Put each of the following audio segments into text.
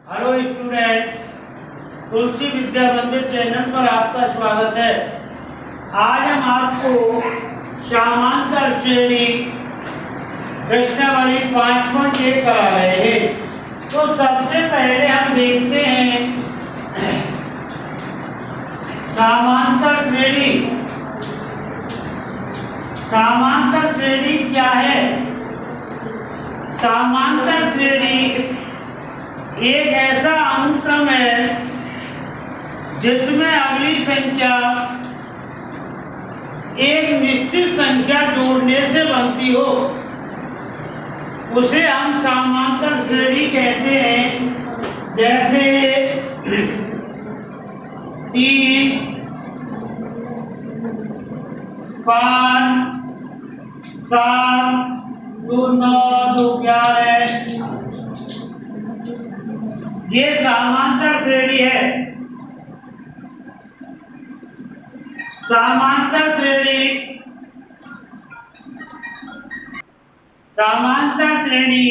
Hello student, तुलसी विद्या मंदिर channel पर आपका स्वागत है। आज हम आपको समांतर श्रेणी प्रश्नावली 5.1 करा रहे हैं। तो सबसे पहले हम देखते हैं समांतर श्रेणी। समांतर श्रेणी क्या है? समांतर श्रेणी एक ऐसा अनुक्रम है जिसमें अगली संख्या एक निश्चित संख्या जोड़ने से बनती हो, उसे हम समांतर श्रेणी कहते हैं। जैसे 3, 5, 7, 2, 9, 2, 11 ये समांतर श्रेणी है। समांतर श्रेणी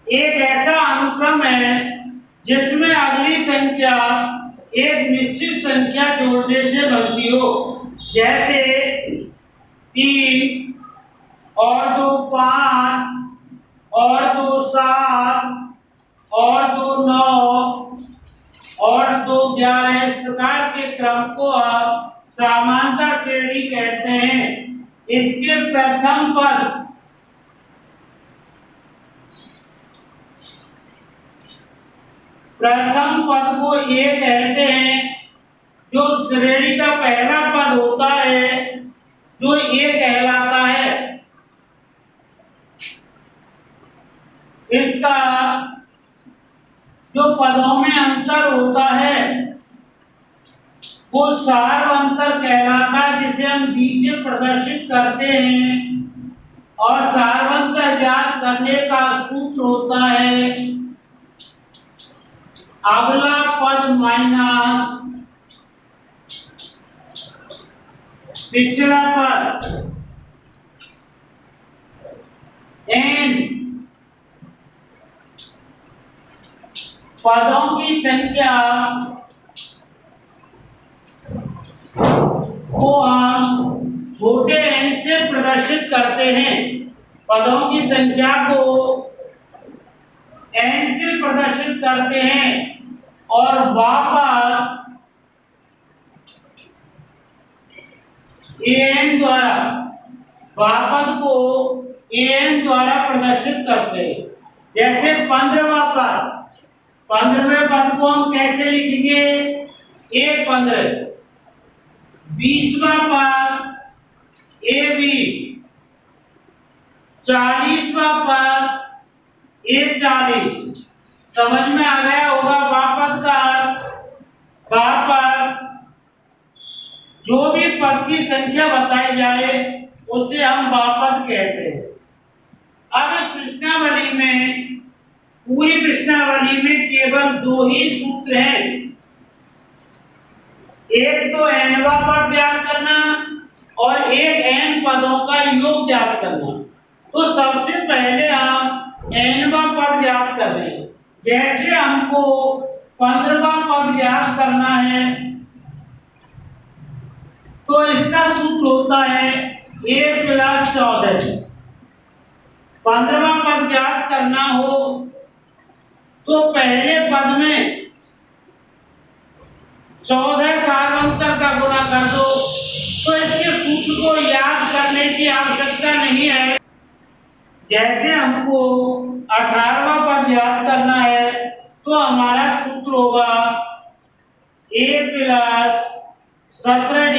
एक ऐसा अनुक्रम है जिसमें अगली संख्या एक निश्चित संख्या जोड़ने से बनती हो। जैसे 3 और 2 5 और 2 7 और 2 9 और 2 11 इस प्रकार के क्रम को आप समांतर श्रेणी कहते हैं। इसके प्रथम पद को ये कहते हैं जो श्रेणी का पहला पद होता है, जो ये कहलाता है। इसका जो पदों में अंतर होता है वो सार्वंतर कहलाता है, जिसे हम B से प्रदर्शित करते हैं। और सार्वंतर ज्ञात करने का सूत्र होता है अगला पद माइनस पिछला पद n पदों की संख्या को हम छोटे n से प्रदर्शित करते हैं। पदों की संख्या को n से प्रदर्शित करते हैं और वापस an द्वारा वापस को an द्वारा प्रदर्शित करते हैं। जैसे 15वां पद, 15वें पद को हम कैसे लिखेंगे? 15। 20वां पद A20, 40वां पद A40। समझ में आ गया होगा वापस का। वापस जो भी पद की संख्या बताई जाए उसे हम वापस कहते हैं। अब इस प्रश्नावली में, पूरी प्रश्नावली में केवल 2 ही सूत्र हैं। एक तो nवां पद ज्ञात करना और एक n पदों का योग ज्ञात करना। तो सबसे पहले हम nवां पद ज्ञात कर रहे हैं। जैसे हमको 15वां पद ज्ञात करना है तो इसका सूत्र होता है a + 14। 15वां पद ज्ञात करना हो तो पहले पद में 14 सार्वंतर का गुणा कर दो। तो इसके सूत्र को याद करने की आवश्यकता नहीं है। जैसे हमको 18वां पद याद करना है तो हमारा सूत्र होगा a + 17d,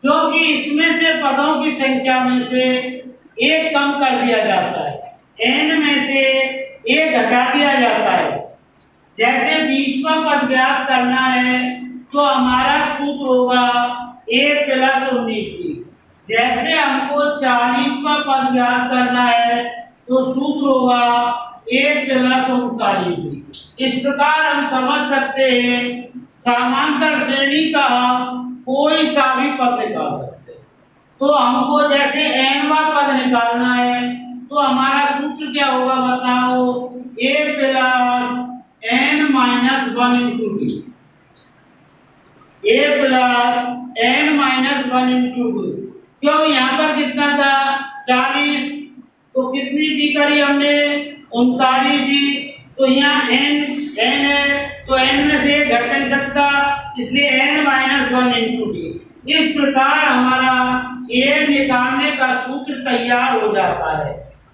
क्योंकि इसमें से पदों की संख्या में से एक कम कर दिया जाता है, n में से एक घटा दिया जाता है। जैसे 20वां पद ज्ञात करना है तो हमारा सूत्र होगा a + 19d। जैसे हमको 40वां पद ज्ञात करना है तो सूत्र होगा a + 39d। इस प्रकार हम समझ सकते हैं समांतर श्रेणी का कोई सा भी पद निकाल सकते हैं। तो हमको जैसे nवां पद निकालना है तो हमारा सूत्र क्या होगा बताओ? a + one into d, a plus N minus one into d. क्यों यहाँ पर कितना था 40, तो कितनी डी करी हमने 39 डी। तो यहाँ एन है तो एन में से घट नहीं सकता, इसलिए n minus one into d. इस प्रकार हमारा ए निकालने का सूत्र तैयार हो जाता है।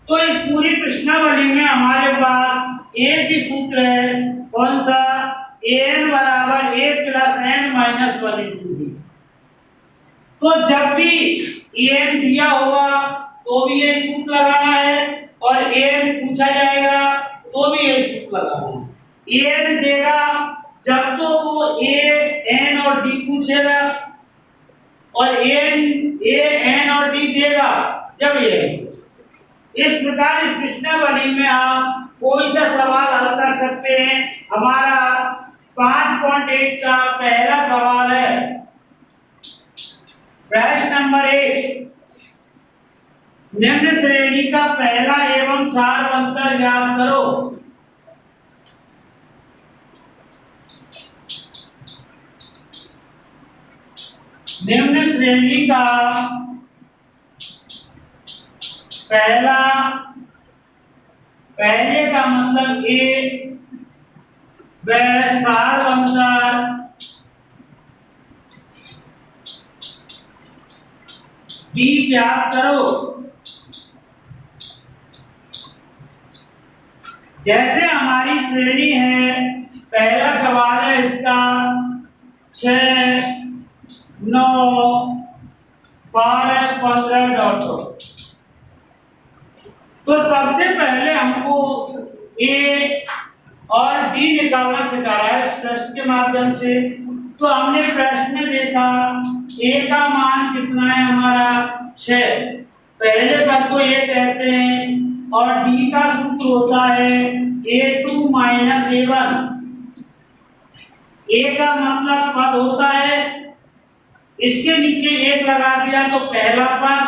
तो इस पूरी प्रश्नावली में हमारे पास एक ही सूत्र है, कौन सा, एन बराबर A plus N minus one into D. तो जब भी एन दिया होगा तो भी ये सूत्र लगाना है, और एन पूछा जाएगा तो भी ये सूत्र लगाना है। एन देगा जब तो वो ए एन और डी पूछेगा, और एन और डी देगा जब ये। इस प्रकार इस प्रश्नावली में आप कोई सा सवाल हल कर सकते हैं। हमारा 5.8 का पहला सवाल है, प्रश्न नंबर 1, निम्न श्रेणी का पहला एवं सार अंतर ज्ञात करो। निम्न श्रेणी का पहले का मतलब ए व सार अंतर डी ज्ञात करो। जैसे हमारी श्रेणी है, पहला सवाल है इसका 6, 9, 12, 15 डॉट। तो सबसे पहले हमको ए और डी निकालना सिखा रहा है इस प्रश्न के माध्यम से। तो हमने प्रश्न में देखा ए का मान कितना है हमारा 6, पहले पद को ये कहते हैं, और डी का सूत्र होता है a2 माइनस a1। ए का मतलब पद होता है, इसके नीचे एक लगा दिया तो पहला पद,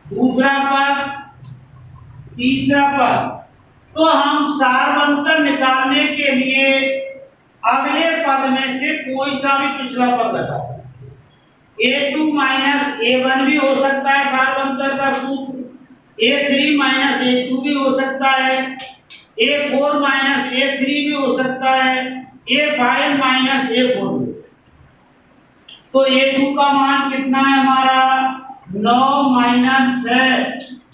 दूसरा पद, तीसरा पद। तो हम सारवंतर निकालने के लिए अगले पद में से कोई सा भी पिछला पद घटा सकते हैं। a2 माइनस a1 भी हो सकता है सारवंतर का सूत्र, a3 माइनस a2 भी हो सकता है, a4 माइनस a3 भी हो सकता है, a5 माइनस a4 भी। तो a2 का मान कितना है हमारा 9 माइनस 6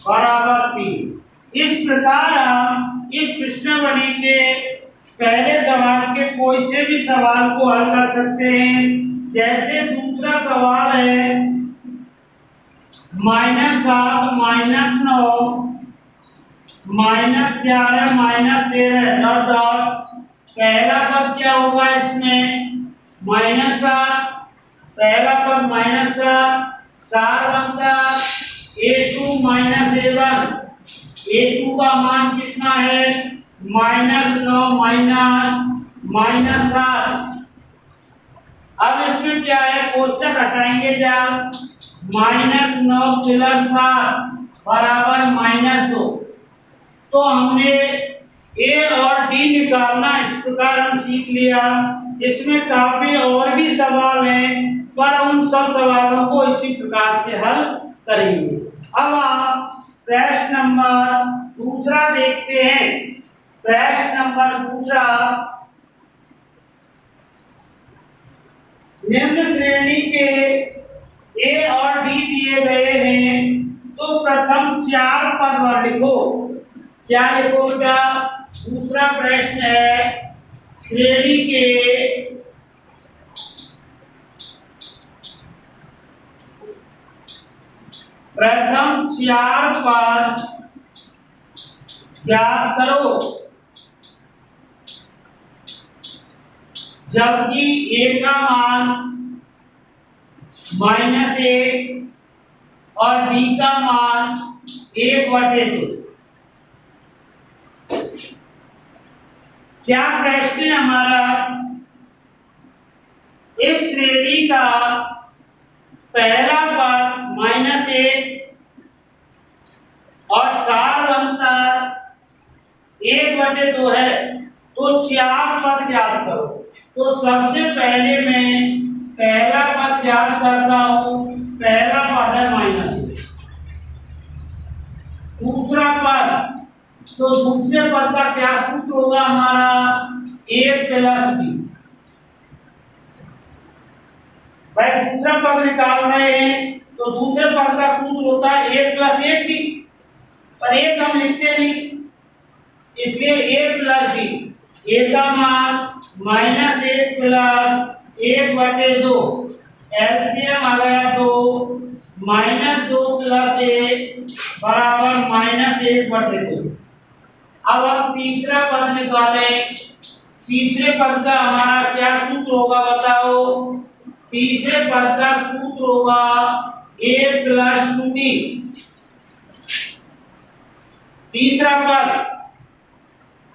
बराबर 3। इस प्रकार हम इस प्रश्नावली के पहले सवाल के कोई से भी सवाल को हल कर सकते हैं। जैसे दूसरा सवाल है -7 -9 -11 -13 डॉट डॉट। पहला पद क्या होगा इसमें -7, पहला पद -7, सार बनता a2 माइनस a1। a2 का मान कितना है -9 -7। अब इसमें क्या है, कोष्टक हटाएंगे जब -9 प्लस 7 बराबर -2। तो हमने ए और डी निकालना इस प्रकार हम सीख लिया। इसमें काफी और भी सवाल हैं, पर उन सब सवालों को इसी प्रकार से हल करेंगे। अब आप प्रश्न नंबर दूसरा देखते हैं। प्रश्न नंबर दूसरा, निम्न श्रेणी के ए और डी दिए गए हैं, तो प्रथम 4 पद लिखो। क्या लिखो बेटा? दूसरा प्रश्न है, श्रेणी के प्रथम 4 पद ज्ञात करो। जबकि ए का मान -1 और डी का मान 1/2। क्या प्रश्न है हमारा? इस श्रेणी का पहला पद -1 और सार अंतर 1/2 है। तो 4 पद ज्ञात करो। तो सबसे पहले मैं पहला पद ज्ञात करता हूं। पहला पद है -1। दूसरा पद, तो दूसरे पद का क्या सूत्र होगा हमारा? a + b। भाई दूसरा पद निकाल रहे हैं तो दूसरे पद का सूत्र होता है a + 1b, पर एक हम लिखते नहीं, इसलिए a + b। a का मान -1 + 1/2, एलसीएम आ गया 2, -2 + 1 बराबर -1/2। अब हम तीसरा पद निकालें। तीसरे पद का हमारा क्या सूत्र होगा बताओ? तीसरे पद का सूत्र होगा a + 2b। तीसरा पद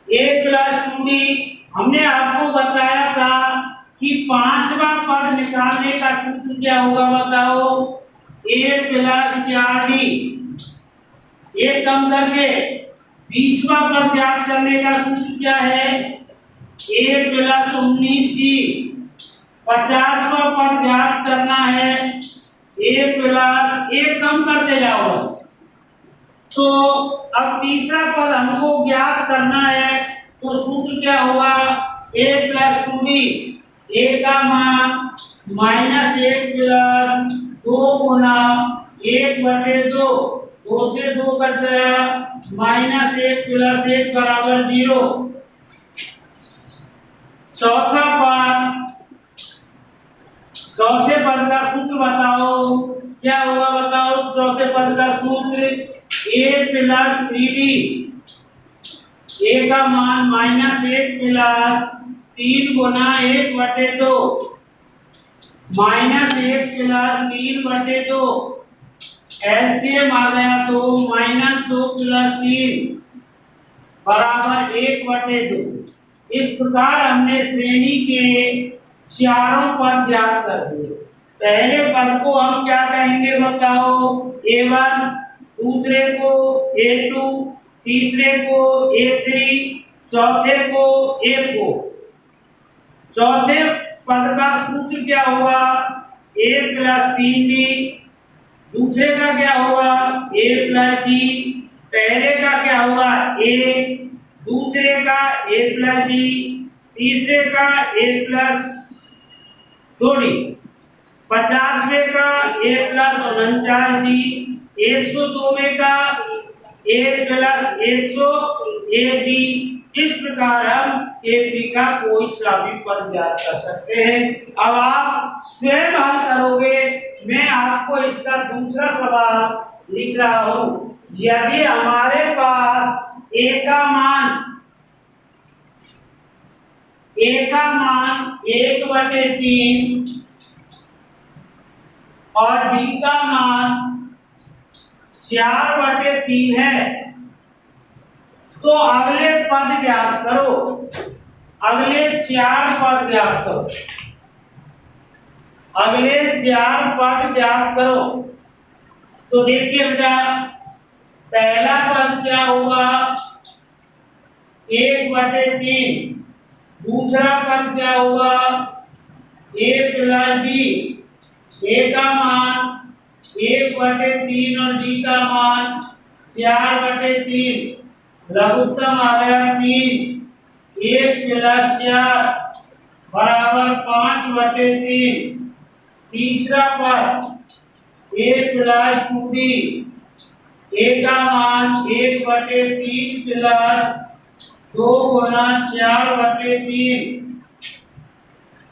a + 2b, हमने आपको बताया था कि पांचवा पद निकालने का सूत्र क्या होगा बताओ? a + 4d। एक कम करके 20वां पद ज्ञात करने का सूत्र क्या है? a + 19d। 50वां पद ज्ञात करना है a + 1 कम करते जाओ बस। तो अब तीसरा पद हमको ज्ञात करना है, तो सूत्र क्या होगा? a + 2d। a का मान -1 + 2 गुना 1/2, 2 से 2 कट गया, -1 + 1 बराबर 0। चौथा पद, चौथे पद का सूत्र बताओ क्या होगा? बताओ चौथे पद का सूत्र a + 3d। a का मान -1 + 3 गुना 1/2, -1 + 3/2, एलसीएम आ गया तो -2 + 3 बराबर 1/2। इस प्रकार हमने श्रेणी के चारों पद ज्ञात कर दिए। पहले पद को हम क्या कहेंगे बताओ? a1, दूसरे को a2, तीसरे को a3, चौथे को a4। चौथे पद का सूत्र क्या होगा? a + 3d। दूसरे का क्या होगा? a + d। पहले का क्या होगा? a, दूसरे का a + d, तीसरे का a + 2d, 50वें का a + 49d, 102वें का a + 100ad। इस प्रकार हम AP का कोई सा भी पद ज्ञात कर सकते हैं। अब आप स्वयं हल करोगे। मैं आपको इसका दूसरा सवाल लिख रहा हूं। यदि हमारे पास a का मान 1/3 और b का मान 4/3 है, तो अगले पद ज्ञात करो। अगले 4 पद ज्ञात करो। अगले 4 पद ज्ञात करो। तो देखिए बेटा, पहला पद क्या होगा? 1/3। दूसरा पद क्या होगा? a + b। a का मान 1/3 और b का मान 4/3। लघुत्तम आ गया 3। 1 + 4 बराबर 5/3। तीसरा पद a + 2d। a का मान 1/3 + 2 गुना 4/3।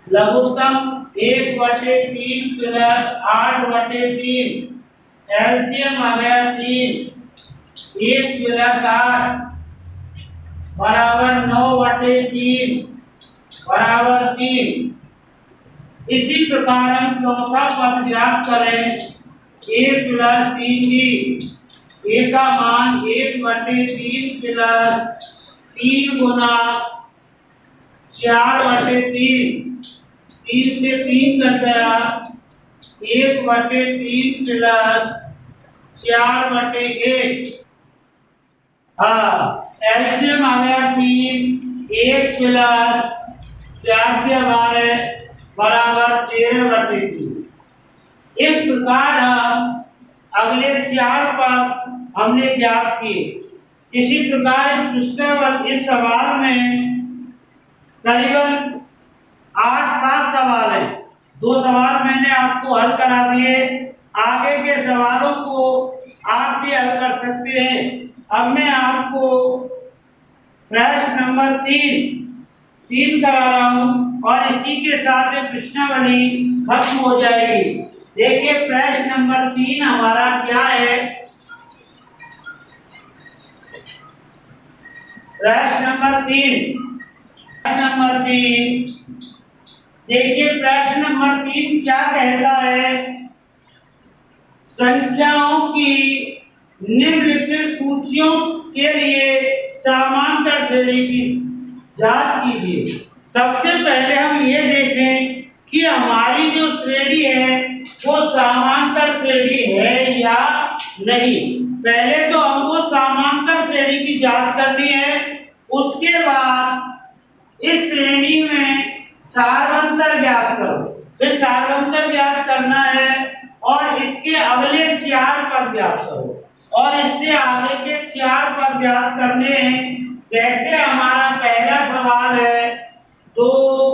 लघुत्तम 1/3 + 8/3। एलसीएम आ गया 3। 1 + 8 बराबर 9/3 बराबर 3। इसी प्रकार हम चौथा पद ज्ञात करें। a + 3d। a का मान 1/3 + 3 गुना 4/3। 3 से 3 कट गया, 1/3 + 4/1। हाँ, एलसीएम आ गया 3। 1 प्लस 4/12 बराबर 13/3। इस प्रकार हम अगले 4 पद हमने ज्ञात किए। इसी प्रकार इस सवाल में करीबन 8-7 सवाल हैं। 2 सवाल मैंने आपको हल करा दिए। आगे के सवालों को आप भी हल कर सकते हैं। अब मैं आपको प्रश्न नंबर 3 करा रहा हूं और इसी के साथ प्रश्नावली खत्म हो जाएगी। देखिए प्रश्न नंबर 3 हमारा क्या है। प्रश्न नंबर 3 देखिए प्रश्न नंबर 3 क्या कहता है। संख्याओं की निम्नलिखित सूचियों के लिए समांतर श्रेणी की जांच कीजिए। सबसे पहले हम ये देखें कि हमारी जो श्रेणी है वो समांतर श्रेणी है या नहीं। पहले तो हमको समांतर श्रेणी की जांच करनी है। उसके बाद इस श्रेणी में सार्वंतर ज्ञात करो। फिर सार्वंतर ज्ञात करना है और इसके अगले 4 पद ज्ञात करो और इससे आगे के 4 पद ज्ञात करने हैं। जैसे हमारा पहला सवाल है 2,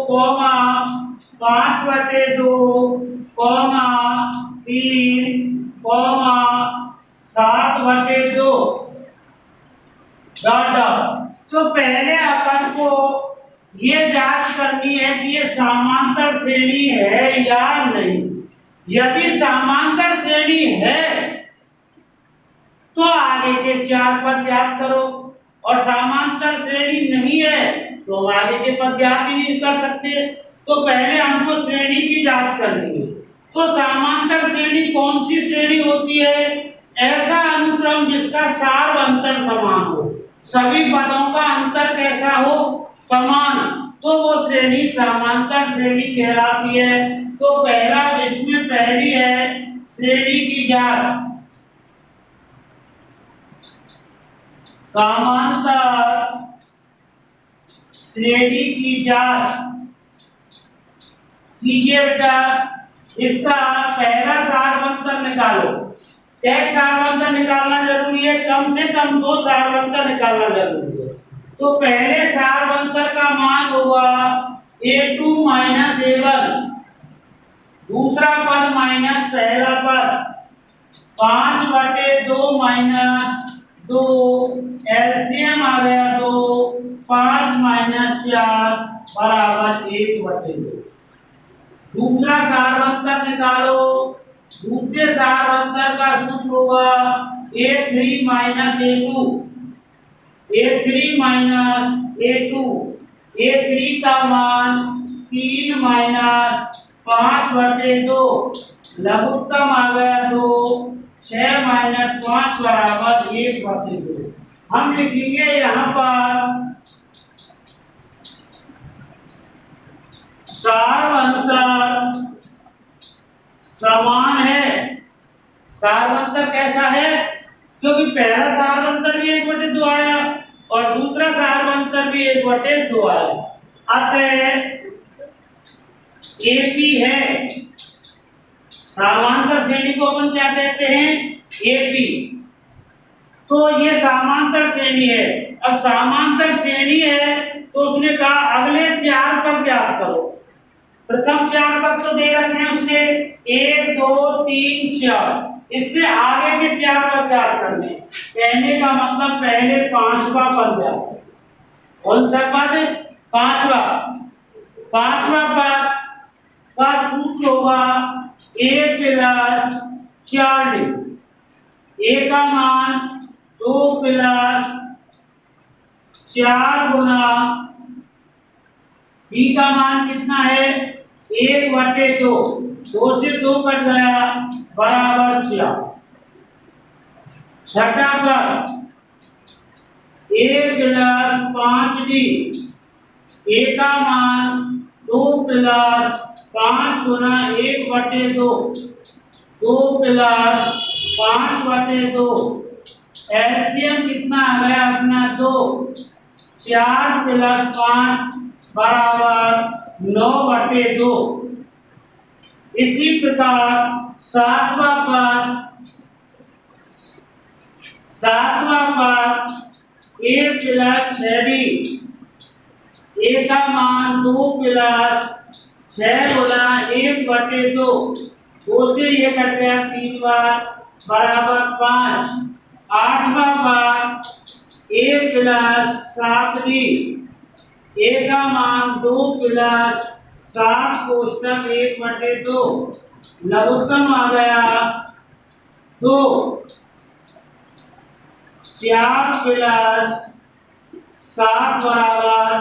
5/2, 3, 7/2 तो पहले अपन को ये जांच करनी है कि ये समांतर श्रेणी है या नहीं। यदि समांतर श्रेणी है तो आगे के 4 पद ज्ञात करो और समांतर श्रेणी नहीं है तो हम आगे के पद ज्ञात ही नहीं कर सकते। तो पहले हमको श्रेणी की जांच करनी है। तो समांतर श्रेणी कौन सी श्रेणी होती है? ऐसा अनुक्रम जिसका सार अंतर समान हो, सभी पदों का अंतर कैसा हो? समान, तो वो श्रेणी समांतर श्रेणी कहलाती है। तो पहला इसमें पहली है श्रेणी की जांच। समांतर श्रेणी की जांच कीजिए बेटा। इसका पहला सारवंतर निकालो। एक सारवंतर निकालना जरूरी है, कम से कम 2 सारवंतर निकालना जरूरी है। तो पहले सारवंतर का मान होगा A2 - A1, दूसरा पद माइनस पहला पद 5/2 - 2 एलसीएम आ गया 2, 5 - 4 बराबर 1/2। दूसरा सारवंतर निकालो। दूसरे सारवंतर का सूत्र होगा A3 - A2, A3 - A2। A3 का मान 3 - 5/2, लघुत्तम आ गया 2, 6 - 5 बराबर 1/2। हम लिखेंगे यहाँ पर सारवंतर समान है। सारवंतर कैसा है? क्योंकि पहला सारवंतर भी 1/2 आया और दूसरा सारवंतर भी 1/2 आया। अतः एपी है। समांतर श्रेणी को अपन क्या कहते हैं? एपी। तो ये समांतर श्रेणी है। अब समांतर श्रेणी है तो उसने कहा अगले 4 पद ज्ञात करो। प्रथम 4 पद तो दे रखे हैं उसने 1, 2, 3, 4। इससे आगे के 4 पद ज्ञात करने। कहने का मतलब पहले 5वां पद ज्ञात करो। कौन सा पद? 5वां। 5वां पद का सूत्र होगा A + 4D। A का मान 2 + 4 गुना B का मान कितना है? 1/2। 2 से 2 कट गया बराबर 4। छठा पद A + 5D। A का मान 2 + 5 गुना 1/2, 2 + 5/2। एलसीएम कितना आ गया अपना 2, 4 प्लस 5 बराबर 9/2। इसी प्रकार सातवां पद a प्लस 6d, a का मान 2 प्लस 6 गुना 1/2, 2 से ये कट गया 3 बार बराबर 5। आठवां पद a प्लस 7d, a का मान 2 प्लस 7 कोष्टक 1/2, लघुत्तम आ गया 2। 4 प्लस 7 बराबर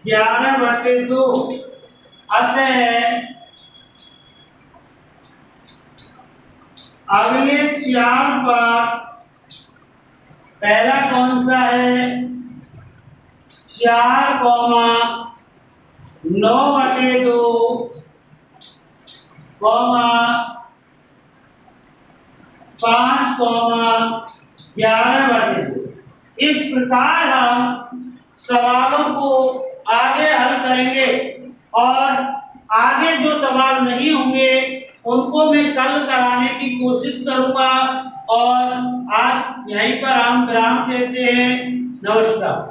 11/2। अतः अगले 4 पर पहला कौन सा है? 4, 9/2, 5, 11/2। इस प्रकार हम सवालों को आगे हल करेंगे और आगे जो सवाल नहीं होंगे उनको मैं कल कराने की कोशिश करूंगा। और आज यहीं पर हम विराम देते हैं। नमस्कार।